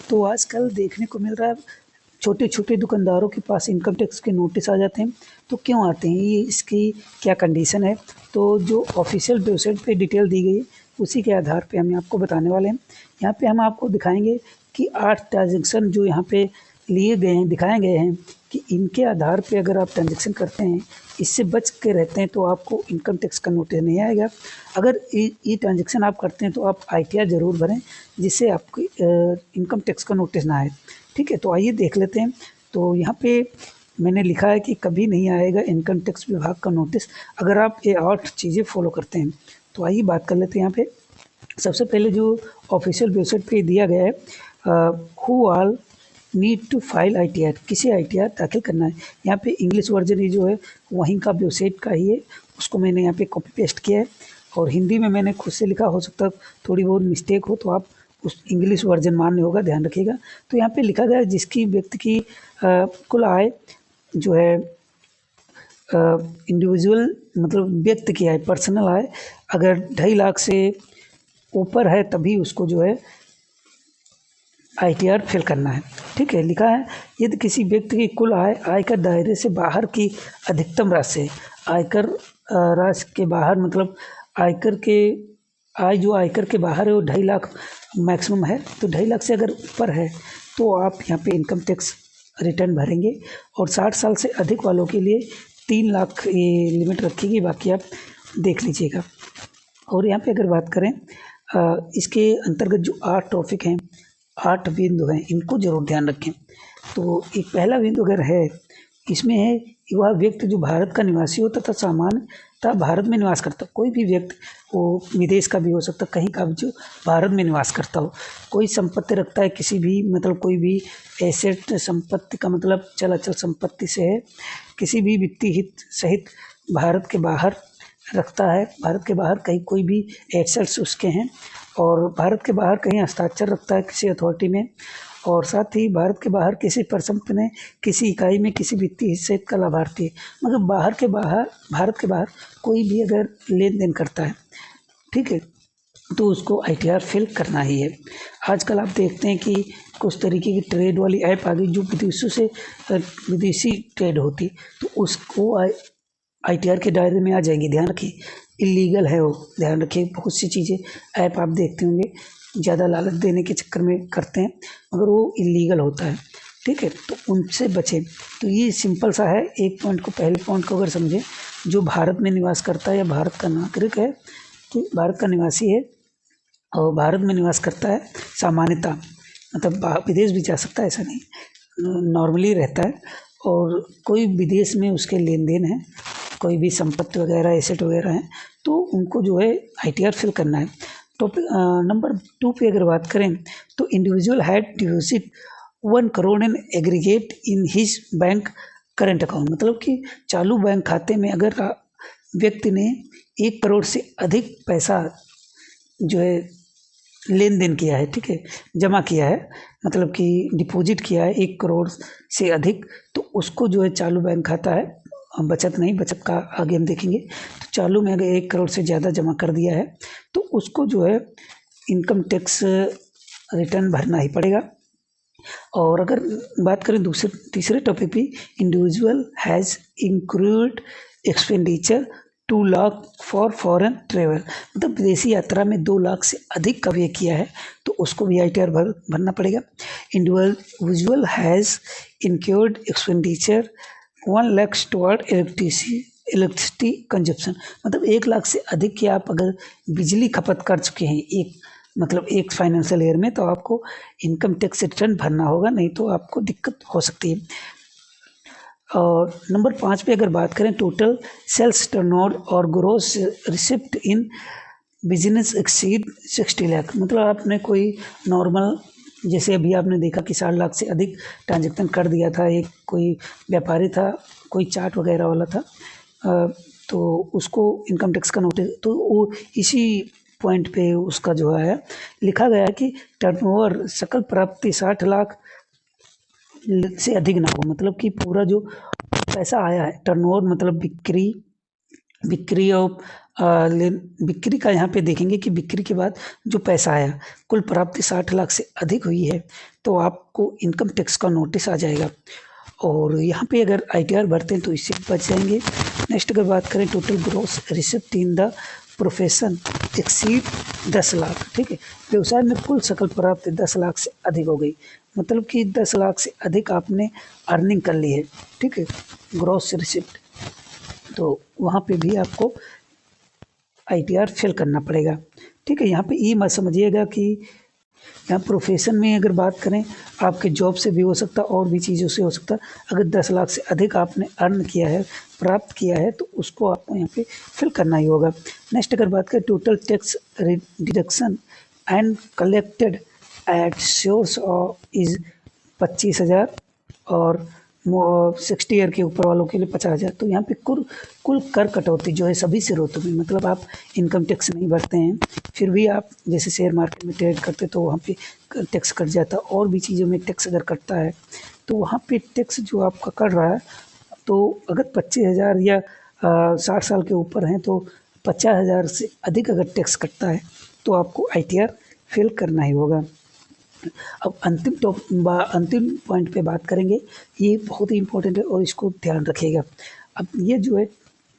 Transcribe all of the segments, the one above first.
तो आजकल देखने को मिल रहा है छोटे-छोटे दुकानदारों के पास इनकम टैक्स के नोटिस आ जाते हैं। तो क्यों आते हैं? ये इसकी क्या कंडीशन है? तो जो ऑफ़िशियल वेबसाइट पे डिटेल दी गई है, उसी के आधार पे हम आपको बताने वाले हैं। यहाँ पे हम आपको दिखाएँगे कि 8 ट्रांज़ैक्शन जो यहाँ पे लिए गए हैं, दिखाए गए हैं कि इनके आधार पे अगर आप ट्रांज़ैक्शन करते हैं, इससे बच के रहते हैं तो आपको इनकम टैक्स का नोटिस नहीं आएगा। अगर ये ट्रांज़ैक्शन आप करते हैं तो आप आईटीआर ज़रूर भरें, जिससे आपकी इनकम टैक्स का नोटिस ना आए। ठीक है, तो आइए देख लेते हैं। तो यहाँ पे मैंने लिखा है कि कभी नहीं आएगा इनकम टैक्स विभाग का नोटिस अगर आप ये 8 चीज़ें फ़ॉलो करते हैं। तो आइए बात कर लेते हैं यहाँ पे। सबसे पहले जो ऑफ़िशियल वेबसाइट पे दिया गया है, who all need to file ITR, किसे आईटीआर दाखिल करना है। यहाँ पे इंग्लिश वर्जन ही जो है वहीं का वेबसाइट का ही है, उसको मैंने यहाँ पे कॉपी पेस्ट किया है और हिंदी में मैंने खुद से लिखा, हो सकता है थोड़ी बहुत मिस्टेक हो तो आप उस इंग्लिश वर्जन मान्य होगा, ध्यान रखिएगा। तो यहाँ पे लिखा गया है जिसकी व्यक्ति की कुल आय जो है इंडिविजुअल मतलब व्यक्ति की आय, पर्सनल आय अगर 2.5 लाख से ऊपर है तभी उसको जो है आईटीआर फिल करना है। ठीक है, लिखा है यदि किसी व्यक्ति की कुल आय आयकर दायरे से बाहर की अधिकतम राशि, आयकर राशि के बाहर मतलब आयकर के आय जो आयकर के बाहर है वो 2.5 लाख मैक्सिमम है, तो 2.5 लाख से अगर ऊपर है तो आप यहाँ पे इनकम टैक्स रिटर्न भरेंगे। और 60 साल से अधिक वालों के लिए 3 लाख ये लिमिट रखी गई, बाकी आप देख लीजिएगा। और यहाँ पे अगर बात करें इसके अंतर्गत जो 8 टॉपिक हैं, 8 बिंदु हैं, इनको ज़रूर ध्यान रखें। तो एक पहला बिंदु अगर है, इसमें है कि वह व्यक्ति जो भारत का निवासी हो तथा सामान्यतः भारत में निवास करता हो। कोई भी व्यक्ति, वो विदेश का भी हो सकता है, कहीं का भी, जो भारत में निवास करता हो, कोई संपत्ति रखता है किसी भी मतलब कोई भी एसेट, संपत्ति का मतलब चल अचल संपत्ति से है, किसी भी वित्तीय हित सहित भारत के बाहर रखता है, भारत के बाहर कहीं कोई भी एसेट्स उसके हैं और भारत के बाहर कहीं हस्ताक्षर रखता है किसी अथॉरिटी में, और साथ ही भारत के बाहर किसी परिसंपत्ति में किसी इकाई में किसी वित्तीय हिस्से का लाभार्थी है। मतलब भारत के बाहर कोई भी अगर लेन देन करता है, ठीक है, तो उसको आईटीआर फिल करना ही है। आजकल आप देखते हैं कि कुछ तरीके की ट्रेड वाली ऐप आ गई जो विदेशों से विदेशी ट्रेड होती, तो उसको आईटीआर के दायरे में आ जाएंगे। ध्यान रखिए, इलीगल है वो, ध्यान रखिए। बहुत सी चीज़ें ऐप आप देखते होंगे ज़्यादा लालच देने के चक्कर में करते हैं, मगर वो इलीगल होता है। ठीक है, तो उनसे बचें। तो ये सिंपल सा है, एक पॉइंट को, पहले पॉइंट को अगर समझें, जो भारत में निवास करता है या भारत का नागरिक है, कि भारत का निवासी है और भारत में निवास करता है सामान्यतः, मतलब विदेश भी जा सकता है, ऐसा नहीं, नॉर्मली रहता है, और कोई विदेश में उसके लेन देन है, कोई भी संपत्ति वगैरह एसेट वगैरह है, तो उनको जो है आईटीआर फिल करना है। टॉपिक नंबर 2 पे अगर बात करें तो individual had deposit 1 crore in aggregate in his bank current account, मतलब कि चालू बैंक खाते में अगर व्यक्ति ने 1 करोड़ से अधिक पैसा जो है लेन देन किया है, ठीक है, जमा किया है, मतलब कि डिपॉजिट किया है 1 करोड़ से अधिक, तो उसको जो है चालू बैंक खाता है, बचत नहीं, बचत का आगे हम देखेंगे। तो चालू में अगर 1 करोड़ से ज़्यादा जमा कर दिया है तो उसको जो है इनकम टैक्स रिटर्न भरना ही पड़ेगा। और अगर बात करें तीसरे टॉपिक पे, individual has include expenditure 2 lakh for foreign travel, मतलब विदेशी यात्रा में 2 लाख से अधिक का व्यय किया है तो उसको भी आईटीआर भरना पड़ेगा। Individual has incurred expenditure 1 lakh toward electricity consumption, मतलब 1 लाख से अधिक की आप अगर बिजली खपत कर चुके हैं एक फाइनेंशियल ईयर में, तो आपको इनकम टैक्स रिटर्न भरना होगा, नहीं तो आपको दिक्कत हो सकती है। और नंबर 5 पे अगर बात करें, टोटल सेल्स टर्नओवर और gross receipt in business exceed 60 lakh, मतलब आपने कोई नॉर्मल, जैसे अभी आपने देखा कि 60 लाख से अधिक ट्रांजैक्शन कर दिया था, एक कोई व्यापारी था, कोई चाट वगैरह वाला था, तो उसको इनकम टैक्स का नोटिस, तो वो इसी पॉइंट पे उसका जो है लिखा गया है कि टर्नओवर सकल प्राप्ति 60 लाख से अधिक ना हो, मतलब कि पूरा जो पैसा आया है, टर्नओवर मतलब बिक्री और बिक्री का यहाँ पे देखेंगे कि बिक्री के बाद जो पैसा आया, कुल प्राप्ति 60 लाख से अधिक हुई है तो आपको इनकम टैक्स का नोटिस आ जाएगा। और यहाँ पे अगर ITR भरते हैं तो इससे बच जाएंगे। नेक्स्ट अगर बात करें total gross receipt in the profession exceed 10 lakh, ठीक है। व्यवसाय में कुल सकल प्राप्ति 10 लाख से अधिक हो गई, मतलब कि 10 लाख से अधिक आपने अर्निंग कर ली है, ठीक है, ग्रॉस रिसिप्ट। तो वहाँ पे भी आपको ITR फिल करना पड़ेगा, ठीक है। यहाँ पे ये मत समझिएगा कि यहाँ प्रोफेशन में अगर बात करें आपके जॉब से भी हो सकता है और भी चीज़ों से हो सकता है। अगर 10 लाख से अधिक आपने अर्न किया है, प्राप्त किया है, तो उसको आपको यहाँ पे फिल करना ही होगा। नेक्स्ट अगर बात करें total tax deduction and collected at source is 25,000 और 60 ईयर के ऊपर वालों के लिए 50,000। तो यहाँ पे कुल कर कटौती जो है सभी स्रोतों में, मतलब आप इनकम टैक्स नहीं भरते हैं फिर भी आप जैसे शेयर मार्केट में ट्रेड करते तो वहाँ पे टैक्स कट जाता है, और भी चीज़ों में टैक्स अगर कटता है तो वहाँ पे टैक्स जो आपका कट रहा है, तो अगर 25,000 या 60 साल के ऊपर हैं तो 50,000 से अधिक अगर टैक्स कटता है तो आपको ITR फिल करना ही होगा। अब अंतिम पॉइंट पे बात करेंगे, ये बहुत ही इम्पोर्टेंट है और इसको ध्यान रखिएगा। अब ये जो है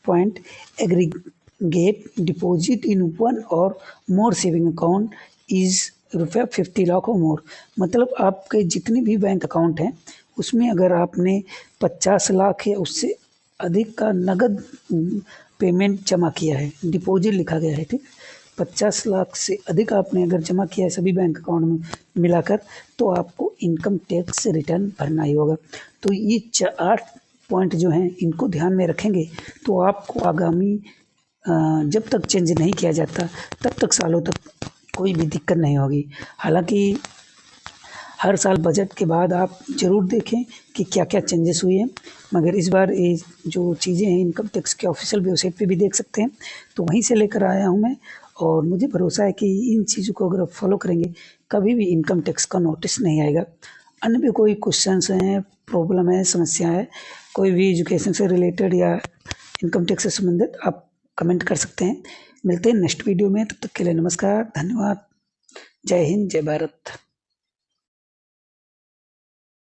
point, aggregate deposit in one और मोर सेविंग अकाउंट इज ₹50 लाख और मोर, मतलब आपके जितने भी बैंक अकाउंट हैं उसमें अगर आपने 50 लाख या उससे अधिक का नगद पेमेंट जमा किया है, डिपॉजिट लिखा गया है, ठीक, 50 लाख से अधिक आपने अगर जमा किया है सभी बैंक अकाउंट में मिलाकर, तो आपको इनकम टैक्स रिटर्न भरना ही होगा। तो ये 8 पॉइंट जो हैं इनको ध्यान में रखेंगे तो आपको आगामी जब तक चेंज नहीं किया जाता तब तक सालों तक कोई भी दिक्कत नहीं होगी। हालांकि हर साल बजट के बाद आप ज़रूर देखें कि क्या क्या चेंजेस हुए हैं, मगर इस बार ये जो चीज़ें हैं इनकम टैक्स के ऑफिशियल वेबसाइट पे भी देख सकते हैं, तो वहीं से लेकर आया हूँ मैं। और मुझे भरोसा है कि इन चीज़ों को अगर आप फॉलो करेंगे कभी भी इनकम टैक्स का नोटिस नहीं आएगा। अन्य भी कोई क्वेश्चंस हैं, प्रॉब्लम है, समस्या है, कोई भी एजुकेशन से रिलेटेड या इनकम टैक्स से संबंधित, आप कमेंट कर सकते हैं। मिलते हैं नेक्स्ट वीडियो में, तब तक के लिए नमस्कार, धन्यवाद, जय हिंद, जय भारत।